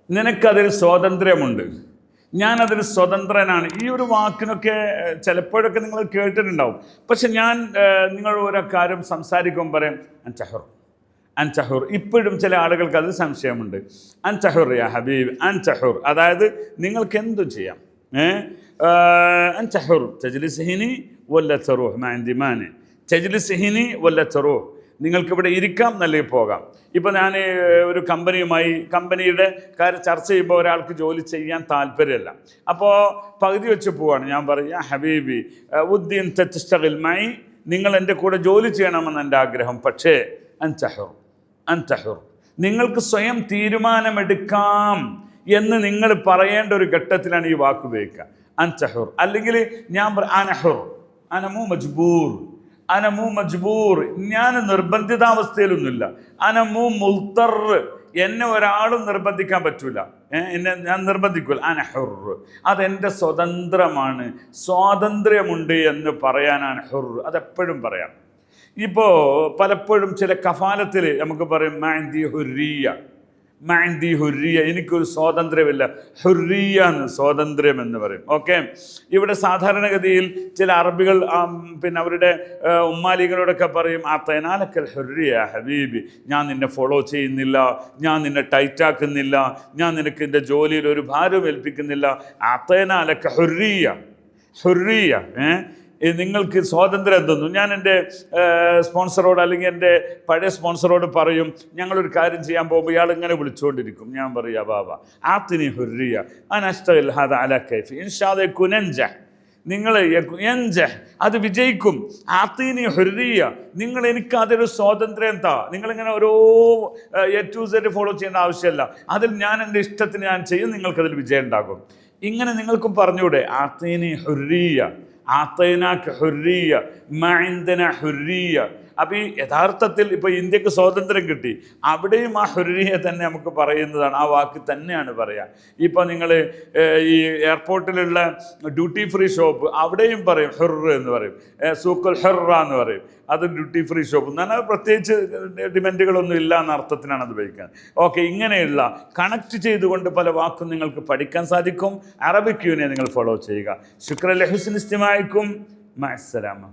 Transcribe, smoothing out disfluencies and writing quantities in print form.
നിനക്കതിൽ സ്വാതന്ത്ര്യമുണ്ട്, ഞാനതിൽ സ്വതന്ത്രനാണ്. ഈ ഒരു വാക്കിനൊക്കെ ചിലപ്പോഴൊക്കെ നിങ്ങൾ കേട്ടിട്ടുണ്ടാവും. പക്ഷെ ഞാൻ നിങ്ങൾ ഓരോ കാര്യം സംസാരിക്കുമ്പോൾ പറയും അൻചഹുർ അൻചഹുർ. ഇപ്പോഴും ചില ആളുകൾക്ക് അത് സംശയമുണ്ട്. അൻചഹുർ യാ ഹബീബ് അൻചഹുർ, അതായത് നിങ്ങൾക്ക് എന്തും ചെയ്യാം. അൻചഹുർ തജ്ലിസ്ഹിനി വല്ല തറൂഹ് മാൻദിമാന് തജ്ലിസ്ഹിനി വല്ല തറൂഹ്, നിങ്ങൾക്കിവിടെ ഇരിക്കാം അല്ലെങ്കിൽ പോകാം. ഇപ്പോൾ ഞാൻ ഒരു കമ്പനിയുടെ കാര്യം ചർച്ച ചെയ്യുമ്പോൾ ഒരാൾക്ക് ജോലി ചെയ്യാൻ താല്പര്യമല്ല, അപ്പോൾ പകുതി വെച്ച് പോവാണ്. ഞാൻ പറയും ഹബീബി ഉദ്ദീൻ തസ്തഗിൽ മൈ, നിങ്ങൾ എൻ്റെ കൂടെ ജോലി ചെയ്യണമെന്ന് എൻ്റെ ആഗ്രഹം. പക്ഷേ അൻചഹുർ അൻചഹുർ, നിങ്ങൾക്ക് സ്വയം തീരുമാനമെടുക്കാം എന്ന് നിങ്ങൾ പറയേണ്ട ഒരു ഘട്ടത്തിലാണ് ഈ വാക്ക് ഉപയോഗിക്കുക, അൻചഹുർ. അല്ലെങ്കിൽ ഞാൻ അനഹുർ അനമു മജ്ബൂർ, അനമു മജ്ബൂർ, ഞാൻ നിർബന്ധിതാവസ്ഥയിലൊന്നുമില്ല. അനമു മുൽത്തർ, എന്നെ ഒരാളും നിർബന്ധിക്കാൻ പറ്റൂല, ഞാൻ നിർബന്ധിക്കൂല. അനഹുർ, അതെൻ്റെ സ്വതന്ത്രമാണ്, സ്വാതന്ത്ര്യമുണ്ട് എന്ന് പറയാനാണ് ഹുർ. അതെപ്പോഴും പറയാം. ഇപ്പോൾ പലപ്പോഴും ചില കഫാലത്തിൽ നമുക്ക് പറയും മാൻദി ഹുരിയ, മാൻദി ഹുരിയ, എനിക്കൊരു സ്വാതന്ത്ര്യമില്ല, ഹുരിയ എന്ന് സ്വാതന്ത്ര്യം എന്ന് പറയും. ഓക്കെ, ഇവിടെ സാധാരണഗതിയിൽ ചില അറബികൾ പിന്നെ അവരുടെ ഉമ്മാലികളോടൊക്കെ പറയും ആത്തനാലക്കൽ ഹുരിയ ഹബീബി, ഞാൻ നിന്നെ ഫോളോ ചെയ്യുന്നില്ല, ഞാൻ നിന്നെ ടൈറ്റാക്കുന്നില്ല, ഞാൻ നിനക്ക് എൻ്റെ ജോലിയിൽ ഒരു ഭാരം ഏൽപ്പിക്കുന്നില്ല. ആത്തനാലക്ക ഹുരിയ, ഹുരിയ, നിങ്ങൾക്ക് സ്വാതന്ത്ര്യം തന്നു. ഞാൻ എൻ്റെ സ്പോൺസറോട് അല്ലെങ്കിൽ എൻ്റെ പഴയ സ്പോൺസറോട് പറയും, ഞങ്ങളൊരു കാര്യം ചെയ്യാൻ പോകുമ്പോൾ ഇയാൾ ഇങ്ങനെ വിളിച്ചുകൊണ്ടിരിക്കും. ഞാൻ പറയും ബാബ ആത്തിനി ഹുരിയ അനസ്തൽ ഹദ അല കൈഫ് ഇൻഷാദ കുനൻജ, നിങ്ങൾ അത് വിജയിക്കും. ആത്തീനി ഹുരിയ, നിങ്ങൾ എനിക്ക് അതൊരു സ്വാതന്ത്ര്യം താ. നിങ്ങളിങ്ങനെ ഓരോ A to Z ഫോളോ ചെയ്യേണ്ട ആവശ്യമില്ല, അതിൽ ഞാൻ എൻ്റെ ഇഷ്ടത്തിന് ഞാൻ ചെയ്യും, നിങ്ങൾക്കതിൽ വിജയം ഉണ്ടാകും. ഇങ്ങനെ നിങ്ങൾക്കും പറഞ്ഞൂടെ ആത്തീനി ഹുരിയ, ആത്തൈനാക്ക് ഹുരിയ മഇൻദന ഹുരിയ. അപ്പോൾ ഈ യഥാർത്ഥത്തിൽ ഇപ്പോൾ ഇന്ത്യക്ക് സ്വാതന്ത്ര്യം കിട്ടി, അവിടെയും ആ ഹുരിയ തന്നെ നമുക്ക് പറയുന്നതാണ്, ആ വാക്ക് തന്നെയാണ് പറയുക. ഇപ്പോൾ നിങ്ങൾ ഈ എയർപോർട്ടിലുള്ള ഡ്യൂട്ടി ഫ്രീ ഷോപ്പ്, അവിടെയും പറയും ഹുർ എന്ന് പറയും, സൂക്കുൽ ഹുറ എന്ന് പറയും. അത് ഡ്യൂട്ടി ഫ്രീ ഷോപ്പ് എന്ന് പറഞ്ഞാൽ പ്രത്യേകിച്ച് ഡിമാൻഡുകളൊന്നും ഇല്ല എന്ന അർത്ഥത്തിനാണ് അത് ഉപയോഗിക്കുന്നത്. ഓക്കെ, ഇങ്ങനെയുള്ള കണക്ട് ചെയ്തുകൊണ്ട് പല വാക്കും നിങ്ങൾക്ക് പഠിക്കാൻ സാധിക്കും. അറബിക് യൂണിയെ നിങ്ങൾ ഫോളോ ചെയ്യുക. ശുക്രൻ ലഹുസ്നി ഇസ്തിമാഇക്കും, മഅസ്സലാമ.